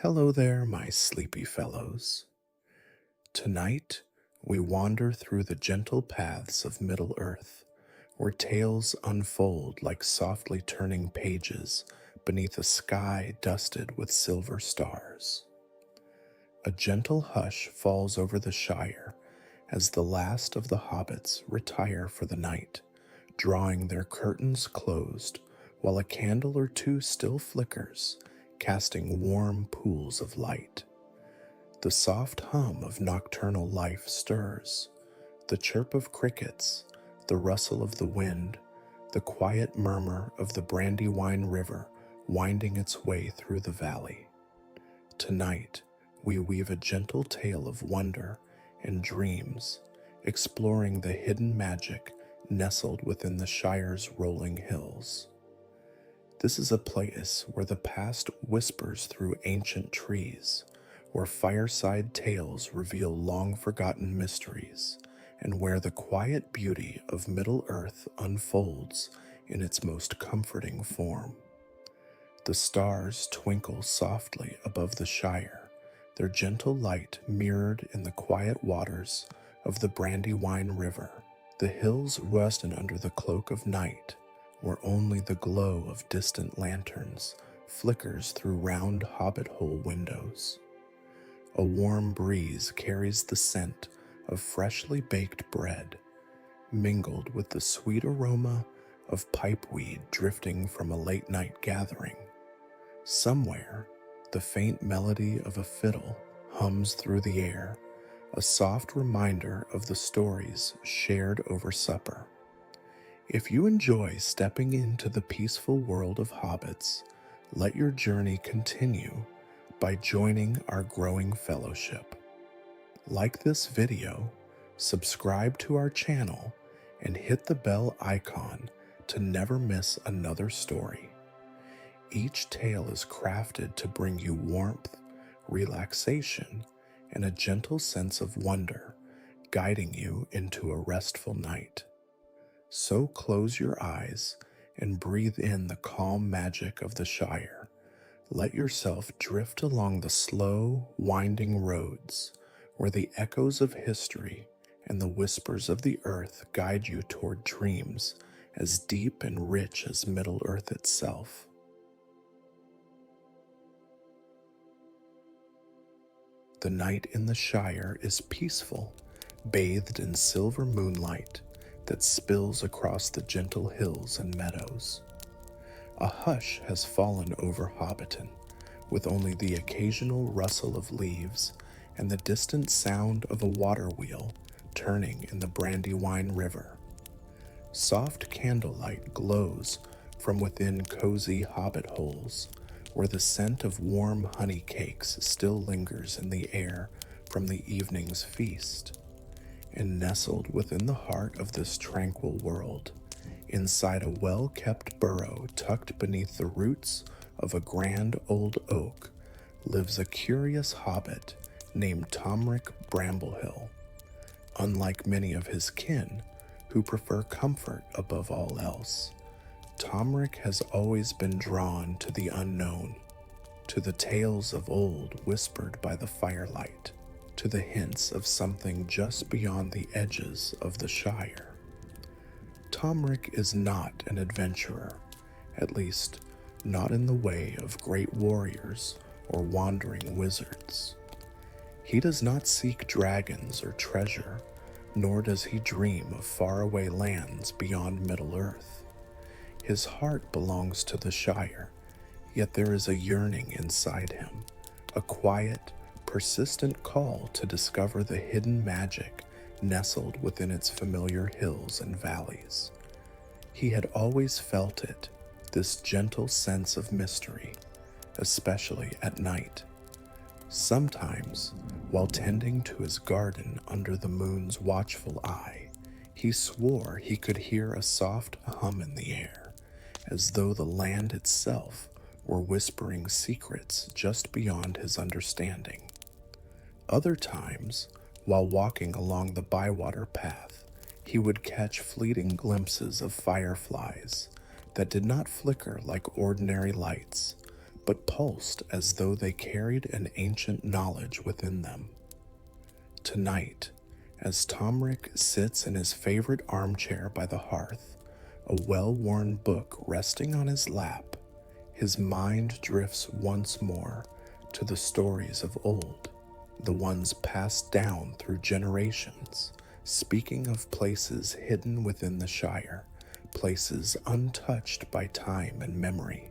Hello there, my sleepy fellows. Tonight, we wander through the gentle paths of Middle-earth, where tales unfold like softly turning pages beneath a sky dusted with silver stars. A gentle hush falls over the Shire as the last of the hobbits retire for the night, drawing their curtains closed while a candle or two still flickers, casting warm pools of light. The soft hum of nocturnal life stirs, the chirp of crickets, the rustle of the wind, the quiet murmur of the Brandywine River winding its way through the valley. Tonight, we weave a gentle tale of wonder and dreams, exploring the hidden magic nestled within the Shire's rolling hills. This is a place where the past whispers through ancient trees, where fireside tales reveal long-forgotten mysteries, and where the quiet beauty of Middle-earth unfolds in its most comforting form. The stars twinkle softly above the Shire, their gentle light mirrored in the quiet waters of the Brandywine River. The hills rest under the cloak of night, where only the glow of distant lanterns flickers through round Hobbit-Hole windows. A warm breeze carries the scent of freshly baked bread, mingled with the sweet aroma of pipeweed drifting from a late-night gathering. Somewhere, the faint melody of a fiddle hums through the air, a soft reminder of the stories shared over supper. If you enjoy stepping into the peaceful world of hobbits, let your journey continue by joining our growing fellowship. Like this video, subscribe to our channel, and hit the bell icon to never miss another story. Each tale is crafted to bring you warmth, relaxation, and a gentle sense of wonder, guiding you into a restful night. So close your eyes and breathe in the calm magic of the Shire. Let yourself drift along the slow, winding roads, where the echoes of history and the whispers of the earth guide you toward dreams as deep and rich as Middle-earth itself. The night in the Shire is peaceful, bathed in silver moonlight that spills across the gentle hills and meadows. A hush has fallen over Hobbiton, with only the occasional rustle of leaves and the distant sound of a water wheel turning in the Brandywine River. Soft candlelight glows from within cozy hobbit holes, where the scent of warm honey cakes still lingers in the air from the evening's feast. And nestled within the heart of this tranquil world, inside a well-kept burrow tucked beneath the roots of a grand old oak, lives a curious hobbit named Tomric Bramblehill. Unlike many of his kin, who prefer comfort above all else, Tomric has always been drawn to the unknown, to the tales of old whispered by the firelight, to the hints of something just beyond the edges of the Shire. Tomric is not an adventurer, at least not in the way of great warriors or wandering wizards. He does not seek dragons or treasure, nor does he dream of faraway lands beyond Middle-earth. His heart belongs to the Shire, yet there is a yearning inside him, a quiet, persistent call to discover the hidden magic nestled within its familiar hills and valleys. He had always felt it, this gentle sense of mystery, especially at night. Sometimes, while tending to his garden under the moon's watchful eye, he swore he could hear a soft hum in the air, as though the land itself were whispering secrets just beyond his understanding. Other times, while walking along the bywater path, he would catch fleeting glimpses of fireflies that did not flicker like ordinary lights, but pulsed as though they carried an ancient knowledge within them. Tonight, as Tomric sits in his favorite armchair by the hearth, a well-worn book resting on his lap, his mind drifts once more to the stories of old, the ones passed down through generations, speaking of places hidden within the Shire, places untouched by time and memory,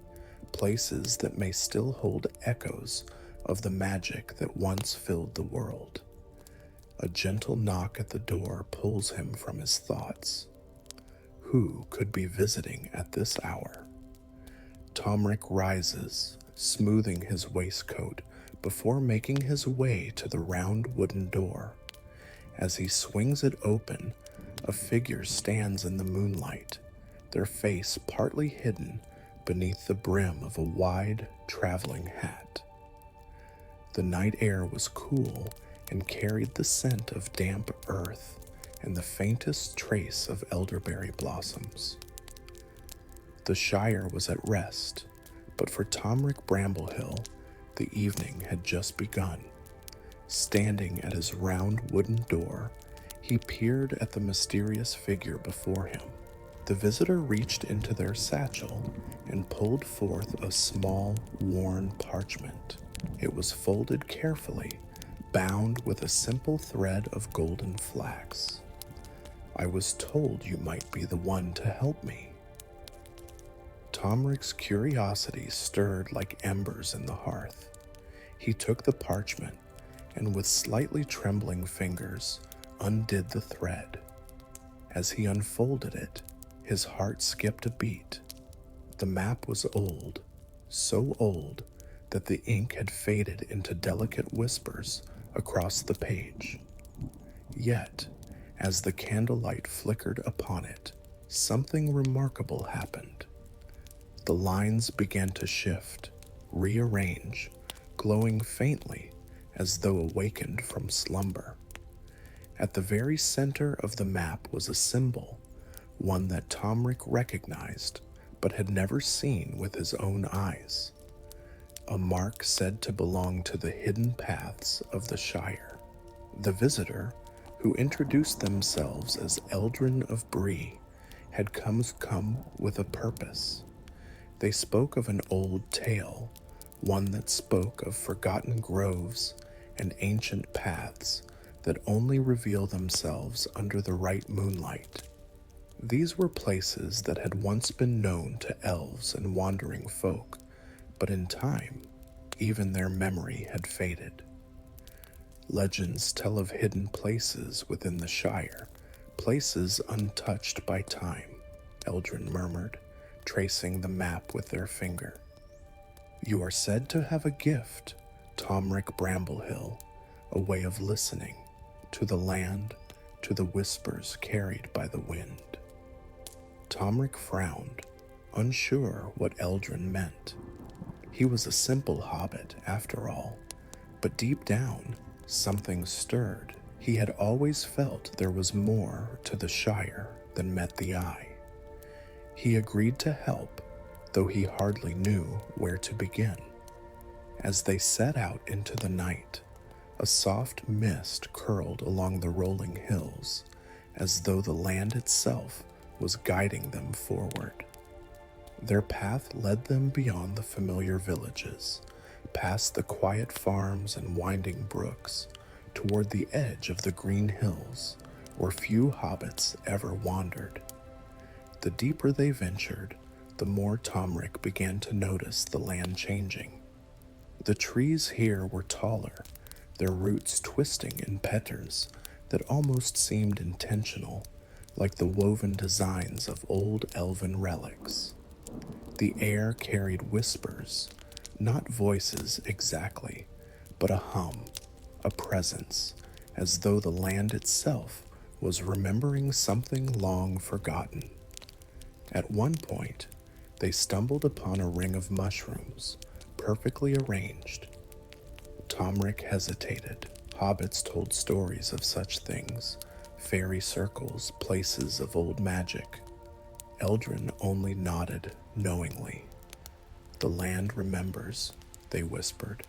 places that may still hold echoes of the magic that once filled the world. A gentle knock at the door pulls him from his thoughts. Who could be visiting at this hour? Tomric rises, smoothing his waistcoat before making his way to the round wooden door. As he swings it open, a figure stands in the moonlight, their face partly hidden beneath the brim of a wide traveling hat. The night air was cool and carried the scent of damp earth and the faintest trace of elderberry blossoms. The Shire was at rest, but for Tomric Bramblehill, the evening had just begun. Standing at his round wooden door, he peered at the mysterious figure before him. The visitor reached into their satchel and pulled forth a small, worn parchment. It was folded carefully, bound with a simple thread of golden flax. I was told you might be the one to help me. Tomric's curiosity stirred like embers in the hearth. He took the parchment and with slightly trembling fingers undid the thread. As he unfolded it, his heart skipped a beat. The map was old, so old that the ink had faded into delicate whispers across the page. Yet, as the candlelight flickered upon it, something remarkable happened. The lines began to shift, rearrange, glowing faintly as though awakened from slumber. At the very center of the map was a symbol, one that Tomric recognized but had never seen with his own eyes. A mark said to belong to the hidden paths of the Shire. The visitor, who introduced themselves as Eldrin of Bree, had come with a purpose. They spoke of an old tale, one that spoke of forgotten groves and ancient paths that only reveal themselves under the right moonlight. These were places that had once been known to elves and wandering folk, but in time, even their memory had faded. Legends tell of hidden places within the Shire, places untouched by time, Eldrin murmured, tracing the map with their finger. You are said to have a gift, Tomric Bramblehill, a way of listening to the land, to the whispers carried by the wind. Tomric frowned, unsure what Eldrin meant. He was a simple hobbit, after all, but deep down, something stirred. He had always felt there was more to the Shire than met the eye. He agreed to help, though he hardly knew where to begin. As they set out into the night, a soft mist curled along the rolling hills, as though the land itself was guiding them forward. Their path led them beyond the familiar villages, past the quiet farms and winding brooks, toward the edge of the green hills, where few hobbits ever wandered. The deeper they ventured, the more Tomric began to notice the land changing. The trees here were taller, their roots twisting in petals that almost seemed intentional, like the woven designs of old elven relics. The air carried whispers, not voices exactly, but a hum, a presence, as though the land itself was remembering something long forgotten. At one point, they stumbled upon a ring of mushrooms, perfectly arranged. Tomric hesitated. Hobbits told stories of such things, fairy circles, places of old magic. Eldrin only nodded knowingly. The land remembers, they whispered.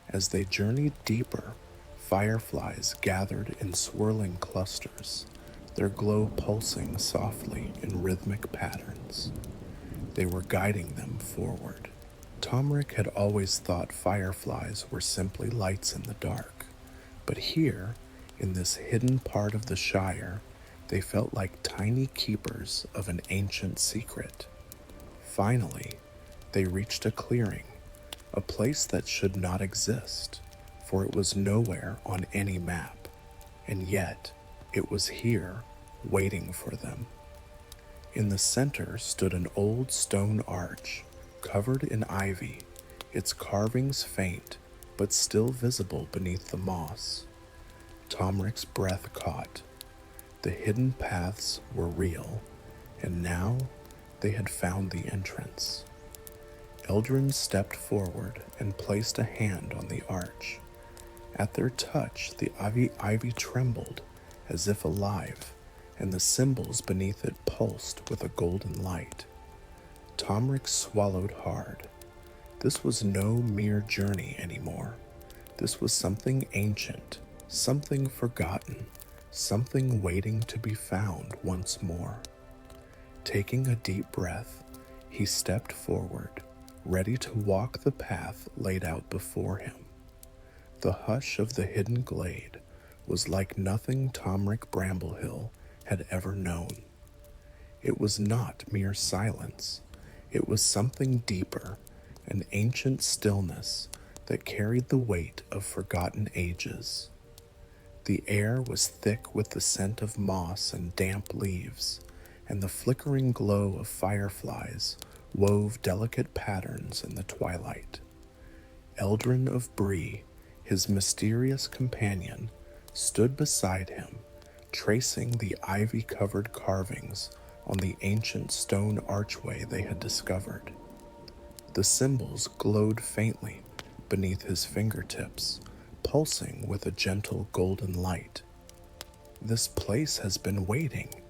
As they journeyed deeper, fireflies gathered in swirling clusters, their glow pulsing softly in rhythmic patterns. They were guiding them forward. Tomric had always thought fireflies were simply lights in the dark, but here, in this hidden part of the Shire, they felt like tiny keepers of an ancient secret. Finally, they reached a clearing, a place that should not exist, for it was nowhere on any map, and yet it was here, waiting for them. In the center stood an old stone arch, covered in ivy, its carvings faint, but still visible beneath the moss. Tomric's breath caught. The hidden paths were real, and now they had found the entrance. Eldrin stepped forward and placed a hand on the arch. At their touch, the ivy trembled as if alive, and the symbols beneath it pulsed with a golden light. Tomric swallowed hard. This was no mere journey anymore. This was something ancient, something forgotten, something waiting to be found once more. Taking a deep breath, he stepped forward, ready to walk the path laid out before him. The hush of the hidden glade was like nothing Tomric Bramblehill had ever known. It was not mere silence. It was something deeper, an ancient stillness that carried the weight of forgotten ages. The air was thick with the scent of moss and damp leaves, and the flickering glow of fireflies wove delicate patterns in the twilight. Eldrin of Bree, his mysterious companion, stood beside him, tracing the ivy-covered carvings on the ancient stone archway they had discovered. The symbols glowed faintly beneath his fingertips, pulsing with a gentle golden light. "This place has been waiting,"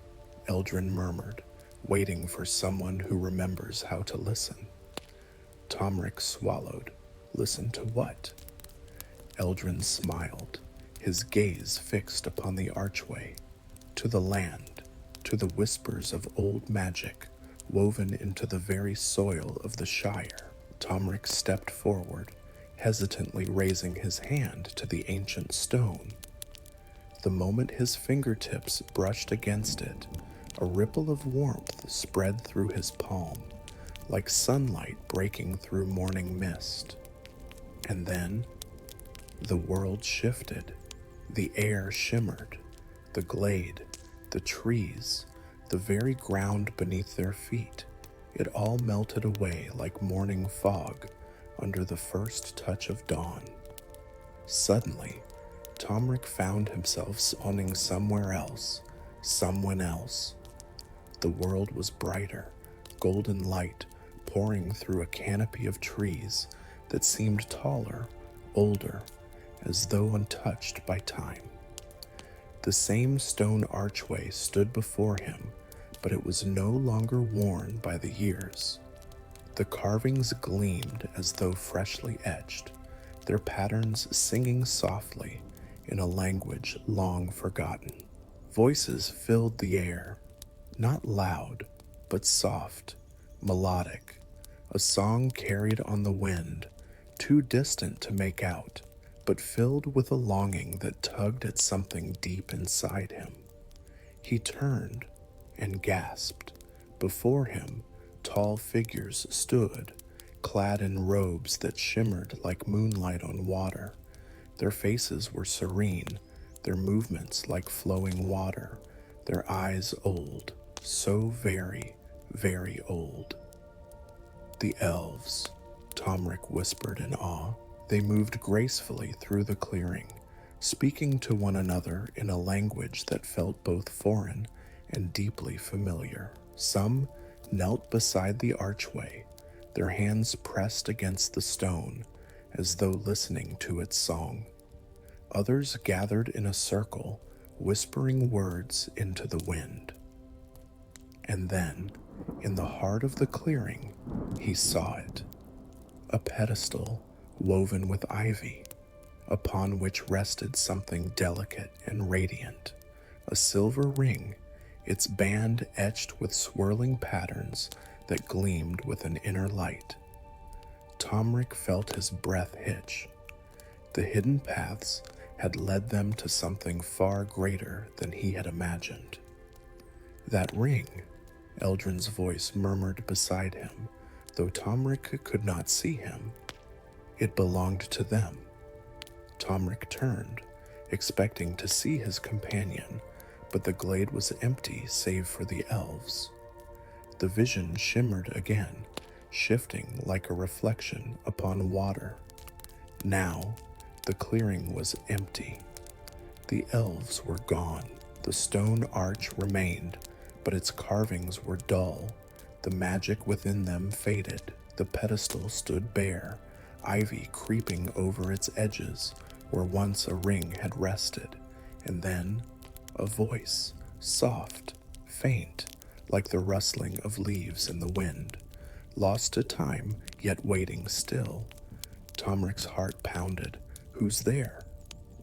Eldrin murmured, waiting for someone who remembers how to listen. Tomric swallowed. Listen to what? Eldrin smiled, his gaze fixed upon the archway, to the land, to the whispers of old magic woven into the very soil of the Shire. Tomric stepped forward, hesitantly raising his hand to the ancient stone. The moment his fingertips brushed against it, a ripple of warmth spread through his palm, like sunlight breaking through morning mist. And then, the world shifted. The air shimmered. The glade, the trees, the very ground beneath their feet, it all melted away like morning fog under the first touch of dawn. Suddenly, Tomric found himself spawning somewhere else, someone else. The world was brighter, golden light pouring through a canopy of trees that seemed taller, older, as though untouched by time. The same stone archway stood before him, but it was no longer worn by the years. The carvings gleamed as though freshly etched, their patterns singing softly in a language long forgotten. Voices filled the air, not loud, but soft, melodic, a song carried on the wind, too distant to make out, but filled with a longing that tugged at something deep inside him. He turned and gasped. Before him, tall figures stood, clad in robes that shimmered like moonlight on water. Their faces were serene, their movements like flowing water, their eyes old, so very, very old. "The elves," Tomric whispered in awe. They moved gracefully through the clearing, speaking to one another in a language that felt both foreign and deeply familiar. Some knelt beside the archway, their hands pressed against the stone, as though listening to its song. Others gathered in a circle, whispering words into the wind. And then, In the heart of the clearing, he saw it. A pedestal woven with ivy, upon which rested something delicate and radiant, a silver ring, its band etched with swirling patterns that gleamed with an inner light. Tomric felt his breath hitch. The hidden paths had led them to something far greater than he had imagined. That ring, Eldrin's voice murmured beside him, though Tomric could not see him. It belonged to them. Tomric turned, expecting to see his companion, but the glade was empty save for the elves. The vision shimmered again, shifting like a reflection upon water. Now, the clearing was empty. The elves were gone. The stone arch remained, but its carvings were dull. The magic within them faded. The pedestal stood bare, ivy creeping over its edges where once a ring had rested, and then a voice, soft, faint, like the rustling of leaves in the wind, lost to time, yet waiting still. Tomric's heart pounded. Who's there?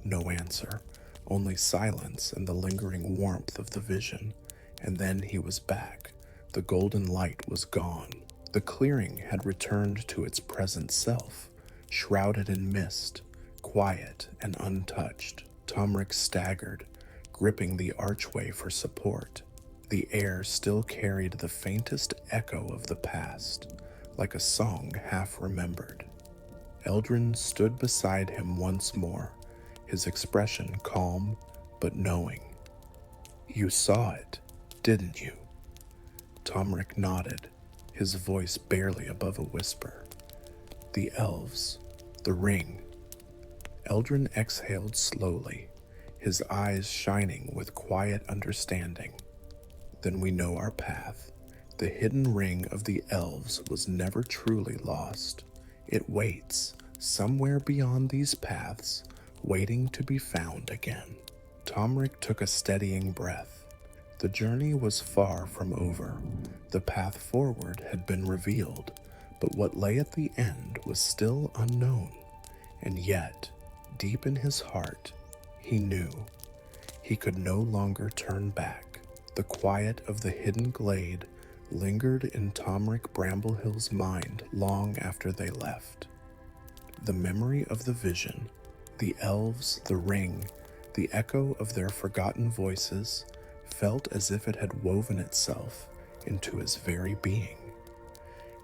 No answer, only silence and the lingering warmth of the vision. And then he was back. The golden light was gone. The clearing had returned to its present self, shrouded in mist, quiet and untouched. Tomric staggered, gripping the archway for support. The air still carried the faintest echo of the past, like a song half remembered. Eldrin stood beside him once more, his expression calm but knowing. You saw it, didn't you? Tomric nodded, his voice barely above a whisper. The elves, the ring. Eldrin exhaled slowly, his eyes shining with quiet understanding. Then we know our path. The hidden ring of the elves was never truly lost. It waits, somewhere beyond these paths, waiting to be found again. Tomric took a steadying breath. The journey was far from over. The path forward had been revealed, but what lay at the end was still unknown. And yet, deep in his heart, he knew. He could no longer turn back. The quiet of the hidden glade lingered in Tomric Bramblehill's mind long after they left. The memory of the vision, the elves, the ring, the echo of their forgotten voices, felt as if it had woven itself into his very being.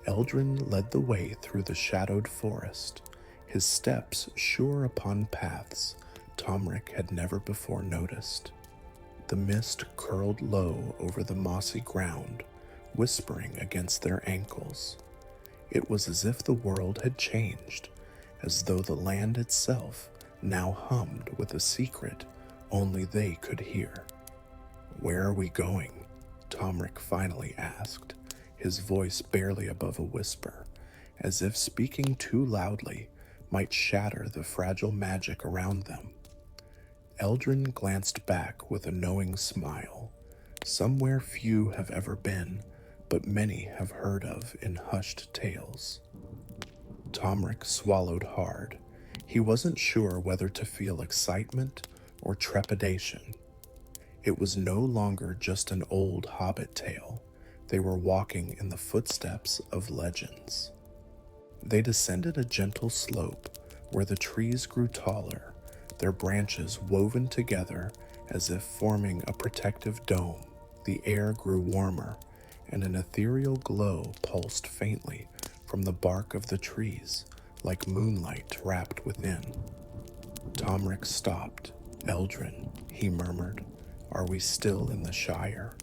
Eldrin led the way through the shadowed forest, his steps sure upon paths Tomric had never before noticed. The mist curled low over the mossy ground, whispering against their ankles. It was as if the world had changed, as though the land itself now hummed with a secret only they could hear. Where are we going? Tomric finally asked, his voice barely above a whisper, as if speaking too loudly might shatter the fragile magic around them. Eldrin glanced back with a knowing smile. Somewhere few have ever been, but many have heard of in hushed tales. Tomric swallowed hard. He wasn't sure whether to feel excitement or trepidation. It was no longer just an old hobbit tale. They were walking in the footsteps of legends. They descended a gentle slope where the trees grew taller, their branches woven together as if forming a protective dome. The air grew warmer, and an ethereal glow pulsed faintly from the bark of the trees, like moonlight wrapped within. Tomric stopped. Eldrin, he murmured, are we still in the Shire?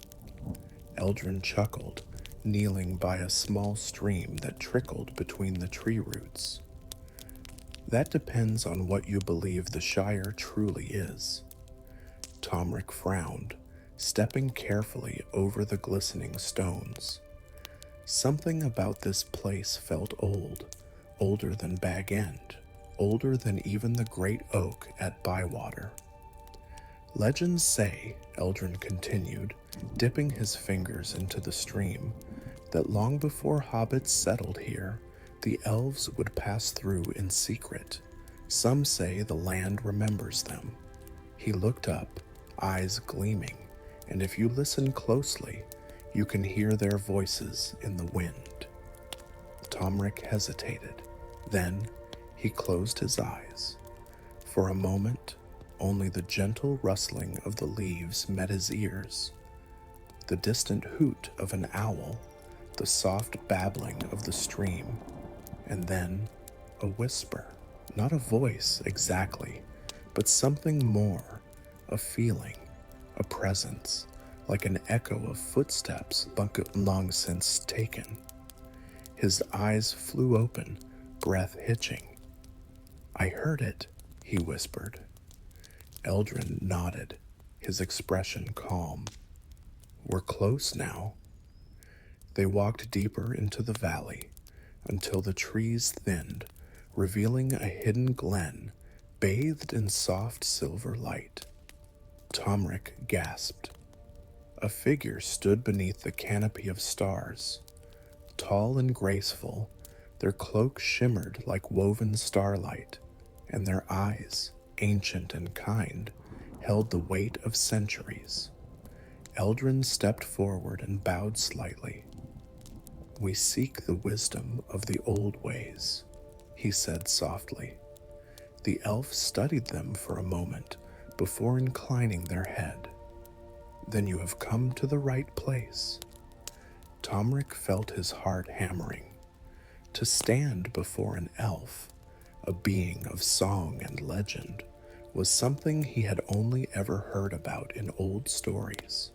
Eldrin chuckled, kneeling by a small stream that trickled between the tree roots. That depends on what you believe the Shire truly is. Tomric frowned, stepping carefully over the glistening stones. Something about this place felt old, older than Bag End, older than even the great oak at Bywater. Legends say, Eldrin continued, dipping his fingers into the stream, that long before hobbits settled here, the elves would pass through in secret. Some say the land remembers them. He looked up, eyes gleaming, and if you listen closely, you can hear their voices in the wind. Tomric hesitated. Then he closed his eyes. For a moment, only the gentle rustling of the leaves met his ears. The distant hoot of an owl, the soft babbling of the stream, and then a whisper. Not a voice exactly, but something more, a feeling, a presence, like an echo of footsteps long since taken. His eyes flew open, breath hitching. "I heard it," he whispered. Eldrin nodded, his expression calm. "We're close now." They walked deeper into the valley until the trees thinned, revealing a hidden glen bathed in soft silver light. Tomric gasped. A figure stood beneath the canopy of stars. Tall and graceful, their cloak shimmered like woven starlight, and their eyes, ancient and kind, held the weight of centuries. Eldrin stepped forward and bowed slightly. "We seek the wisdom of the old ways," he said softly. The elf studied them for a moment before inclining their head. "Then you have come to the right place." Tomric felt his heart hammering. To stand before an elf, a being of song and legend, was something he had only ever heard about in old stories.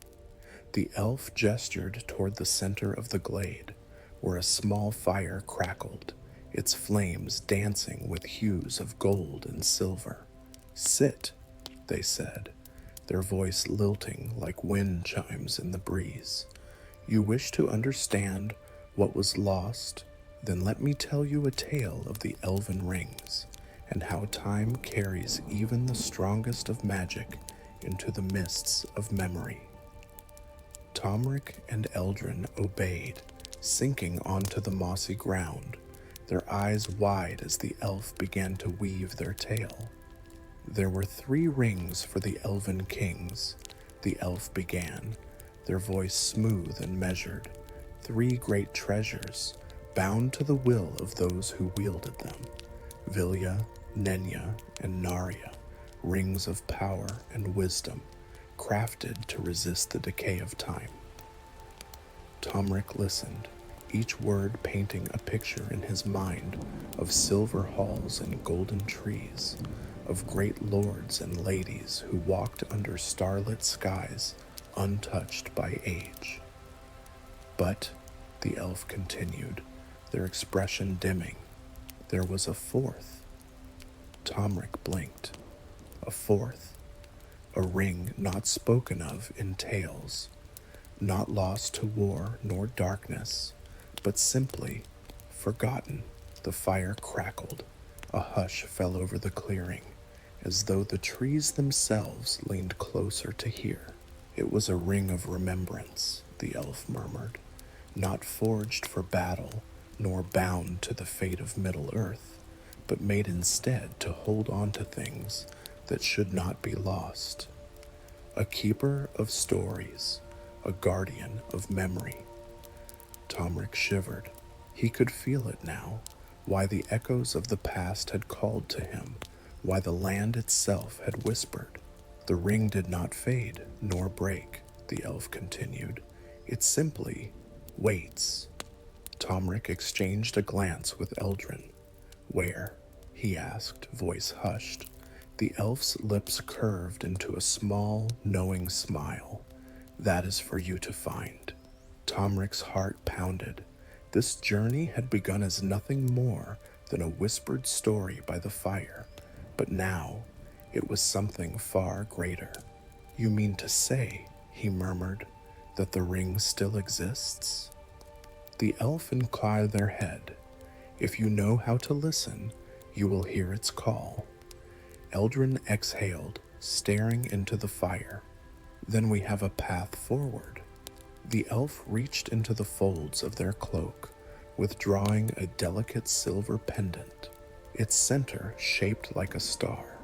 The elf gestured toward the center of the glade, where a small fire crackled, its flames dancing with hues of gold and silver. "Sit," they said, their voice lilting like wind chimes in the breeze. "You wish to understand what was lost? Then let me tell you a tale of the elven rings, and how time carries even the strongest of magic into the mists of memory." Tomric and Eldrin obeyed, sinking onto the mossy ground, their eyes wide as the elf began to weave their tale. "There were 3 rings for the elven kings," the elf began, their voice smooth and measured. 3 great treasures, bound to the will of those who wielded them. Vilya, Nenya, and Narya, rings of power and wisdom, crafted to resist the decay of time. Tomric listened, each word painting a picture in his mind of silver halls and golden trees, of great lords and ladies who walked under starlit skies untouched by age. "But," the elf continued, their expression dimming, "there was a 4th. Tomric blinked. A 4th, a ring not spoken of in tales, not lost to war nor darkness, but simply forgotten. The fire crackled. A hush fell over the clearing, as though the trees themselves leaned closer to hear. "It was a ring of remembrance," the elf murmured, "not forged for battle, nor bound to the fate of Middle-earth, but made instead to hold on to things that should not be lost. A keeper of stories, a guardian of memory." Tomric shivered. He could feel it now, why the echoes of the past had called to him, why the land itself had whispered. "The ring did not fade nor break," the elf continued. "It simply waits." Tomric exchanged a glance with Eldrin. "Where?" he asked, voice hushed. The elf's lips curved into a small, knowing smile. "That is for you to find." Tomric's heart pounded. This journey had begun as nothing more than a whispered story by the fire, but now it was something far greater. "You mean to say," he murmured, "that the ring still exists?" The elf inclined their head. "If you know how to listen, you will hear its call." Eldrin exhaled, staring into the fire. "Then we have a path forward." The elf reached into the folds of their cloak, withdrawing a delicate silver pendant, its center shaped like a star.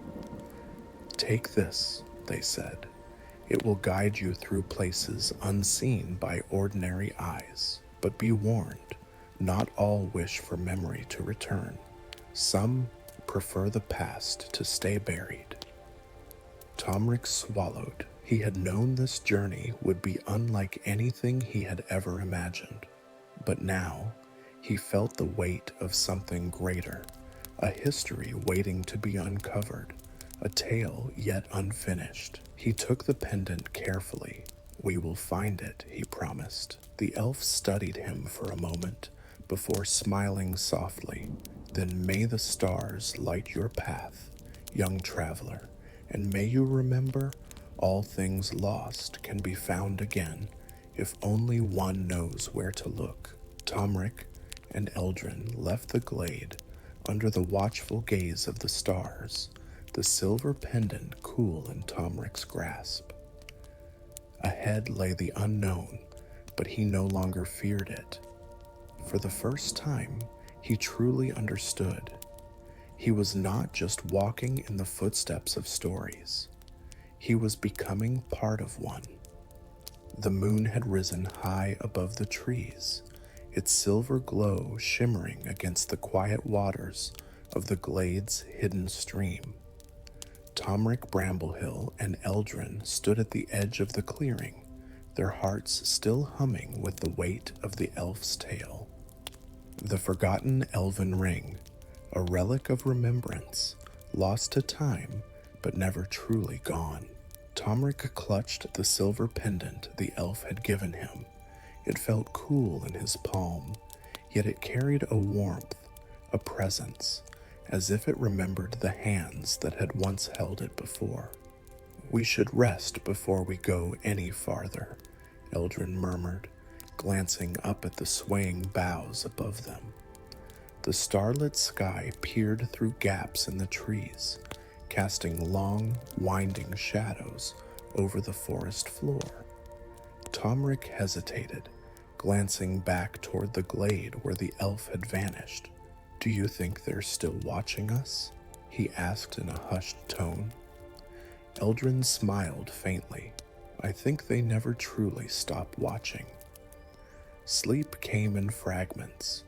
"Take this," they said. "It will guide you through places unseen by ordinary eyes. But be warned, not all wish for memory to return. Some prefer the past to stay buried." Tomric swallowed. He had known this journey would be unlike anything he had ever imagined. But now, he felt the weight of something greater, a history waiting to be uncovered, a tale yet unfinished. He took the pendant carefully. "We will find it," he promised. The elf studied him for a moment before smiling softly. "Then may the stars light your path, young traveler, and may you remember all things lost can be found again if only one knows where to look." Tomric and Eldrin left the glade under the watchful gaze of the stars, the silver pendant cool in Tomric's grasp. Ahead lay the unknown, but he no longer feared it. For the first time, he truly understood. He was not just walking in the footsteps of stories. He was becoming part of one. The moon had risen high above the trees, its silver glow shimmering against the quiet waters of the glade's hidden stream. Tomric Bramblehill and Eldrin stood at the edge of the clearing, their hearts still humming with the weight of the elf's tale. The forgotten elven ring, a relic of remembrance, lost to time but never truly gone. Tomric clutched the silver pendant the elf had given him. It felt cool in his palm, yet it carried a warmth, a presence, as if it remembered the hands that had once held it before. "We should rest before we go any farther," Eldrin murmured, glancing up at the swaying boughs above them. The starlit sky peered through gaps in the trees, casting long, winding shadows over the forest floor. Tomric hesitated, glancing back toward the glade where the elf had vanished. "Do you think they're still watching us?" he asked in a hushed tone. Eldrin smiled faintly. "I think they never truly stop watching." Sleep came in fragments.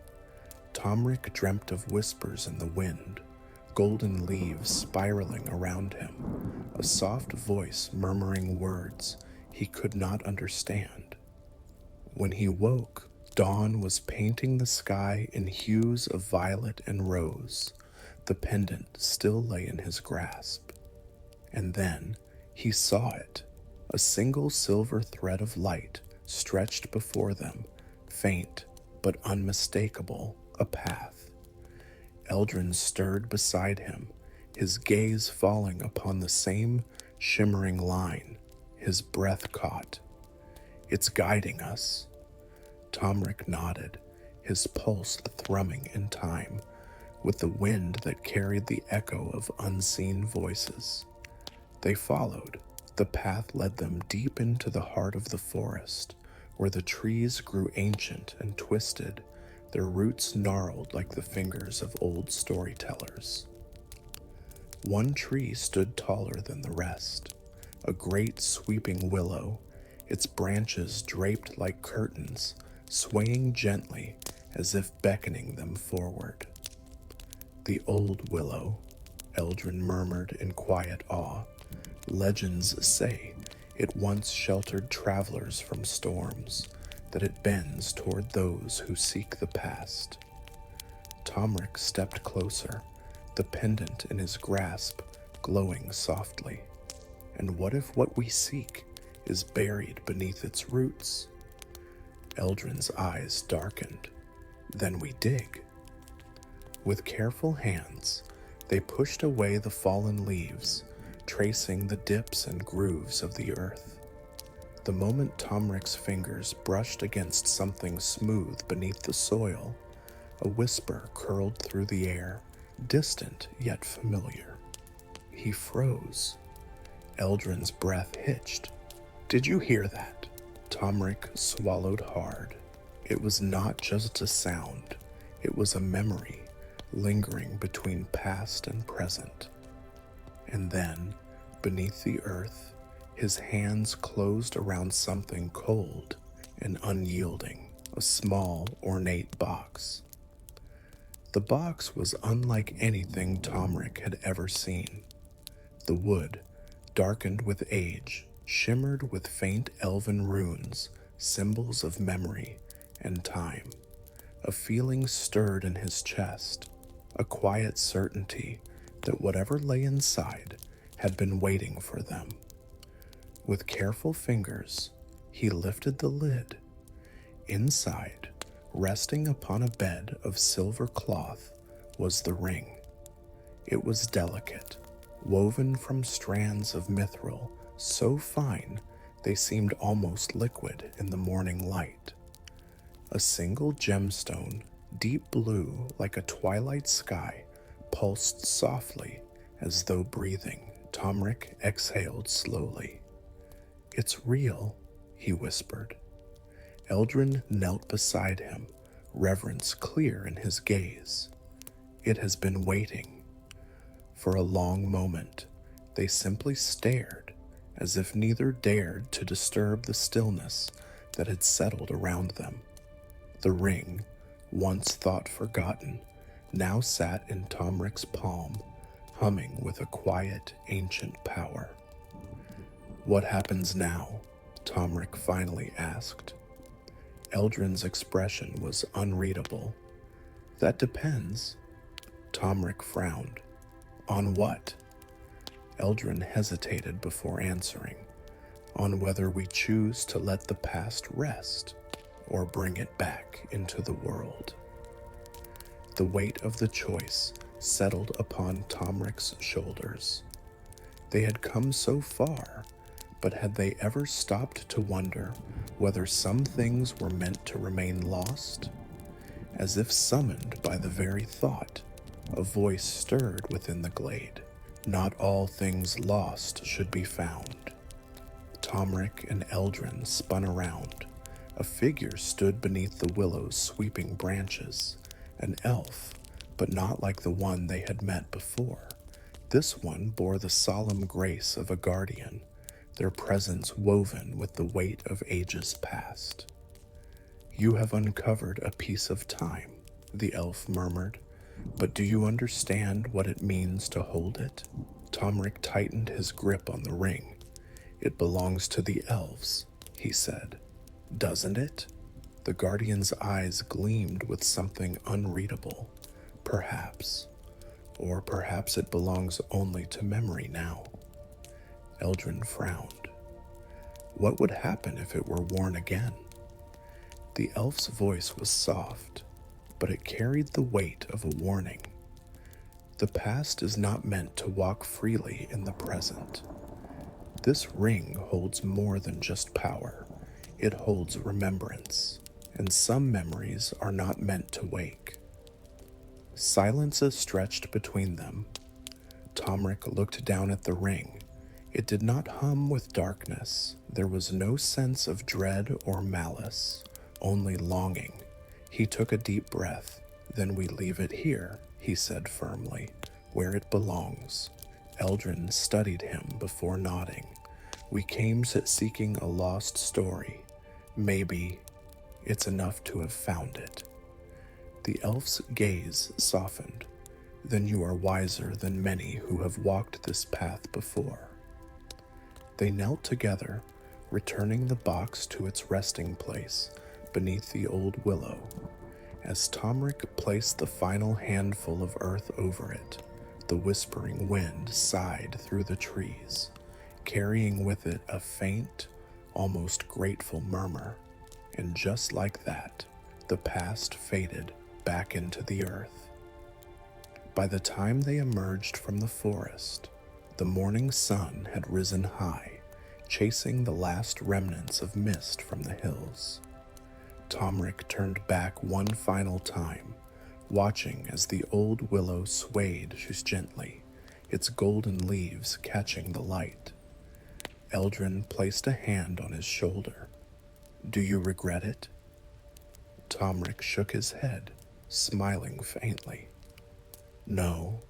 Tomric dreamt of whispers in the wind, golden leaves spiraling around him, a soft voice murmuring words he could not understand. When he woke, dawn was painting the sky in hues of violet and rose. The pendant still lay in his grasp. And then he saw it, a single silver thread of light stretched before them, faint but unmistakable, a path. Eldrin stirred beside him, his gaze falling upon the same shimmering line, his breath caught. "It's guiding us." Tomric nodded, his pulse thrumming in time, with the wind that carried the echo of unseen voices. They followed. The path led them deep into the heart of the forest, where the trees grew ancient and twisted, their roots gnarled like the fingers of old storytellers. One tree stood taller than the rest, a great sweeping willow, its branches draped like curtains, swaying gently as if beckoning them forward. "The old willow," Eldrin murmured in quiet awe. "Legends say it once sheltered travelers from storms, that it bends toward those who seek the past." Tomric stepped closer, the pendant in his grasp glowing softly. "And what if what we seek is buried beneath its roots?" Eldrin's eyes darkened. "Then we dig." With careful hands, they pushed away the fallen leaves, tracing the dips and grooves of the earth. The moment Tomric's fingers brushed against something smooth beneath the soil, a whisper curled through the air, distant yet familiar. He froze. Eldrin's breath hitched. "Did you hear that?" Tomric swallowed hard. It was not just a sound, it was a memory lingering between past and present. And then, beneath the earth, his hands closed around something cold and unyielding, a small, ornate box. The box was unlike anything Tomric had ever seen. The wood, darkened with age, shimmered with faint elven runes, symbols of memory and time. A feeling stirred in his chest, a quiet certainty that whatever lay inside had been waiting for them. With careful fingers, he lifted the lid. Inside, resting upon a bed of silver cloth, was the ring. It was delicate, woven from strands of mithril so fine they seemed almost liquid in the morning light. A single gemstone, deep blue like a twilight sky, pulsed softly as though breathing. Tomric exhaled slowly. "It's real," he whispered. Eldrin knelt beside him, reverence clear in his gaze. It has been waiting. For a long moment, they simply stared, as if neither dared to disturb the stillness that had settled around them. The ring, once thought forgotten, now sat in Tomric's palm, humming with a quiet, ancient power. "What happens now?" Tomric finally asked. Eldrin's expression was unreadable. "That depends." Tomric frowned. "On what?" Eldrin hesitated before answering. "On whether we choose to let the past rest or bring it back into the world." The weight of the choice settled upon Tomric's shoulders. They had come so far, but had they ever stopped to wonder whether some things were meant to remain lost? As if summoned by the very thought, a voice stirred within the glade. Not all things lost should be found. Tomric and Eldrin spun around. A figure stood beneath the willow's sweeping branches. An elf, but not like the one they had met before. This one bore the solemn grace of a guardian, their presence woven with the weight of ages past. "You have uncovered a piece of time," the elf murmured, "but do you understand what it means to hold it?" Tomric tightened his grip on the ring. "It belongs to the elves," he said. "Doesn't it?" The guardian's eyes gleamed with something unreadable. "Perhaps. Or perhaps it belongs only to memory now." Eldrin frowned. "What would happen if it were worn again?" The elf's voice was soft, but it carried the weight of a warning. "The past is not meant to walk freely in the present. This ring holds more than just power. It holds remembrance, and some memories are not meant to wake." Silences stretched between them. Tomric looked down at the ring. It did not hum with darkness. There was no sense of dread or malice, only longing. He took a deep breath. "Then we leave it here," he said firmly, "where it belongs." Eldrin studied him before nodding. "We came seeking a lost story. Maybe it's enough to have found it." The elf's gaze softened. "Then you are wiser than many who have walked this path before." They knelt together, returning the box to its resting place beneath the old willow. As Tomric placed the final handful of earth over it, the whispering wind sighed through the trees, carrying with it a faint, almost grateful murmur. And just like that, the past faded back into the earth. By the time they emerged from the forest, the morning sun had risen high, chasing the last remnants of mist from the hills. Tomric turned back one final time, watching as the old willow swayed gently, its golden leaves catching the light. Eldrin placed a hand on his shoulder. Do you regret it? Tomric shook his head, smiling faintly. No,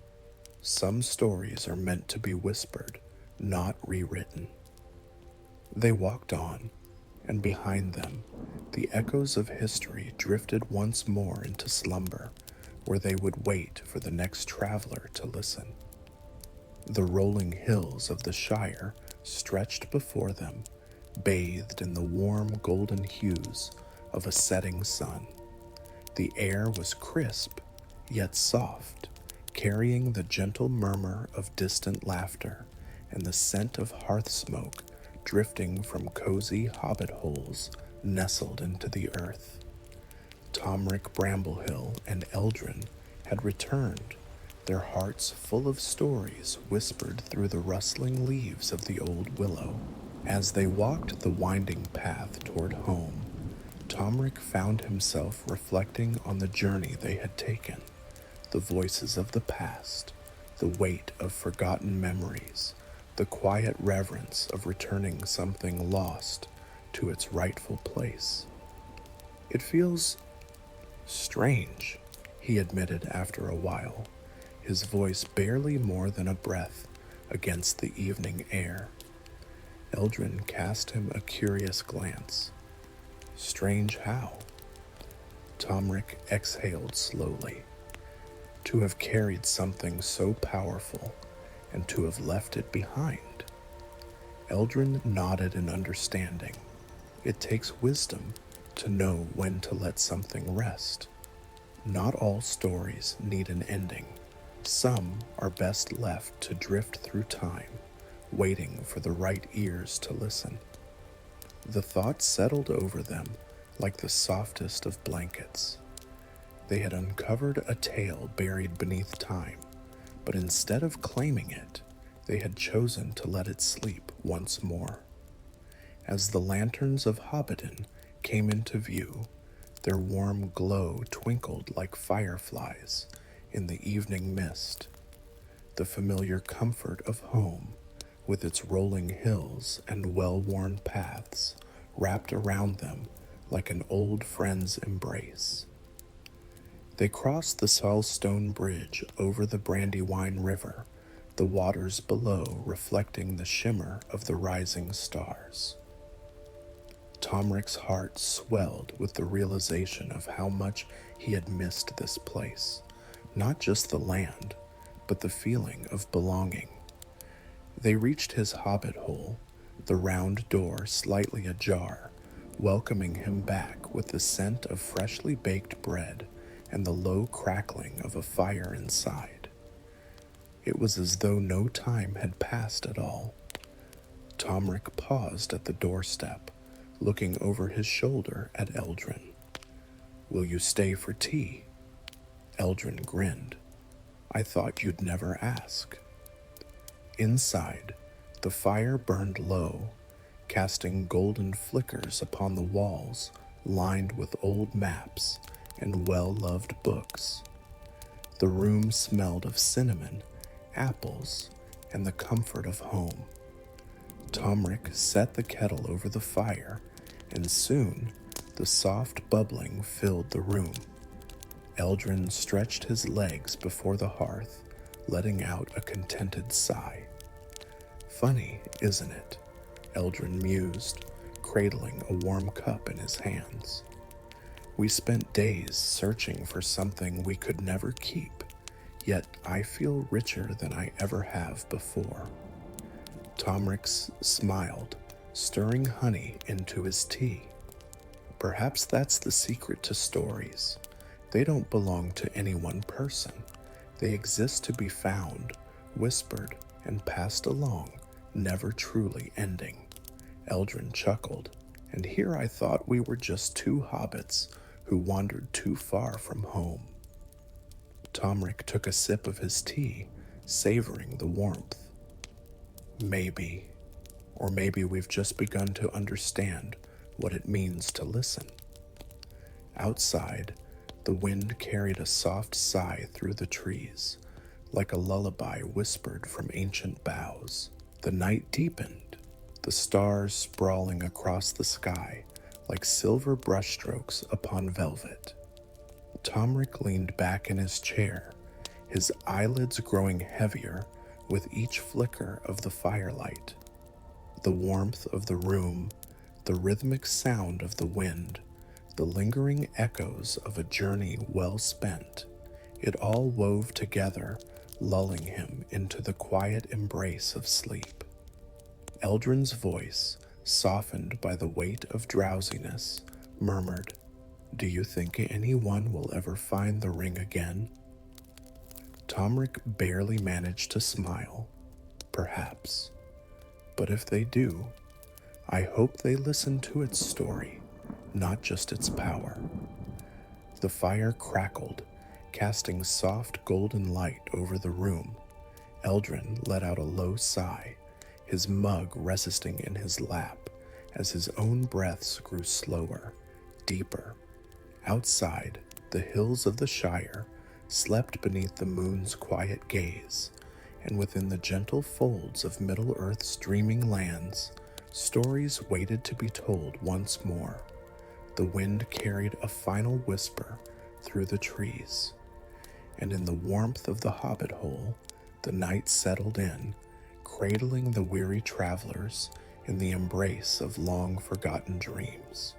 some stories are meant to be whispered, not rewritten. They walked on, and behind them, the echoes of history drifted once more into slumber, where they would wait for the next traveler to listen. The rolling hills of the Shire stretched before them, bathed in the warm golden hues of a setting sun. The air was crisp, yet soft, carrying the gentle murmur of distant laughter and the scent of hearth smoke drifting from cozy hobbit-holes nestled into the earth. Tomric Bramblehill and Eldrin had returned, their hearts full of stories whispered through the rustling leaves of the old willow. As they walked the winding path toward home, Tomric found himself reflecting on the journey they had taken, the voices of the past, the weight of forgotten memories, the quiet reverence of returning something lost to its rightful place. It feels strange, he admitted after a while, his voice barely more than a breath against the evening air. Eldrin cast him a curious glance. Strange how? Tomric exhaled slowly. To have carried something so powerful and to have left it behind. Eldrin nodded in understanding. It takes wisdom to know when to let something rest. Not all stories need an ending. Some are best left to drift through time, waiting for the right ears to listen. The thought settled over them like the softest of blankets. They had uncovered a tale buried beneath time, but instead of claiming it, they had chosen to let it sleep once more. As the lanterns of Hobbiton came into view, their warm glow twinkled like fireflies in the evening mist. The familiar comfort of home, with its rolling hills and well-worn paths, wrapped around them like an old friend's embrace. They crossed the Salstone Bridge over the Brandywine River, the waters below reflecting the shimmer of the rising stars. Tomric's heart swelled with the realization of how much he had missed this place, not just the land, but the feeling of belonging. They reached his Hobbit-Hole, the round door slightly ajar, welcoming him back with the scent of freshly baked bread and the low crackling of a fire inside. It was as though no time had passed at all. Tomric paused at the doorstep, looking over his shoulder at Eldrin. "Will you stay for tea?" Eldrin grinned. "I thought you'd never ask." Inside, the fire burned low, casting golden flickers upon the walls lined with old maps and well-loved books. The room smelled of cinnamon, apples, and the comfort of home. Tomric set the kettle over the fire, and soon the soft bubbling filled the room. Eldrin stretched his legs before the hearth, letting out a contented sigh. "Funny, isn't it?" Eldrin mused, cradling a warm cup in his hands. "We spent days searching for something we could never keep, yet I feel richer than I ever have before." Tomric smiled, stirring honey into his tea. "Perhaps that's the secret to stories. They don't belong to any one person. They exist to be found, whispered, and passed along, never truly ending." Eldrin chuckled, "And here I thought we were just two hobbits who wandered too far from home." Tomric took a sip of his tea, savoring the warmth. "Maybe, or maybe we've just begun to understand what it means to listen." Outside, the wind carried a soft sigh through the trees, like a lullaby whispered from ancient boughs. The night deepened, the stars sprawling across the sky like silver brushstrokes upon velvet. Tomric leaned back in his chair, his eyelids growing heavier with each flicker of the firelight. The warmth of the room, the rhythmic sound of the wind, the lingering echoes of a journey well spent, it all wove together, lulling him into the quiet embrace of sleep. Eldrin's voice, softened by the weight of drowsiness, murmured, "Do you think anyone will ever find the ring again?" Tomric barely managed to smile. Perhaps. But if they do, I hope they listen to its story, not just its power. The fire crackled, casting soft golden light over the room. Eldrin let out a low sigh, his mug resting in his lap as his own breaths grew slower, deeper. Outside, the hills of the Shire slept beneath the moon's quiet gaze, and within the gentle folds of Middle-earth's dreaming lands, stories waited to be told once more. The wind carried a final whisper through the trees, and in the warmth of the Hobbit-Hole, the night settled in, cradling the weary travelers in the embrace of long-forgotten dreams.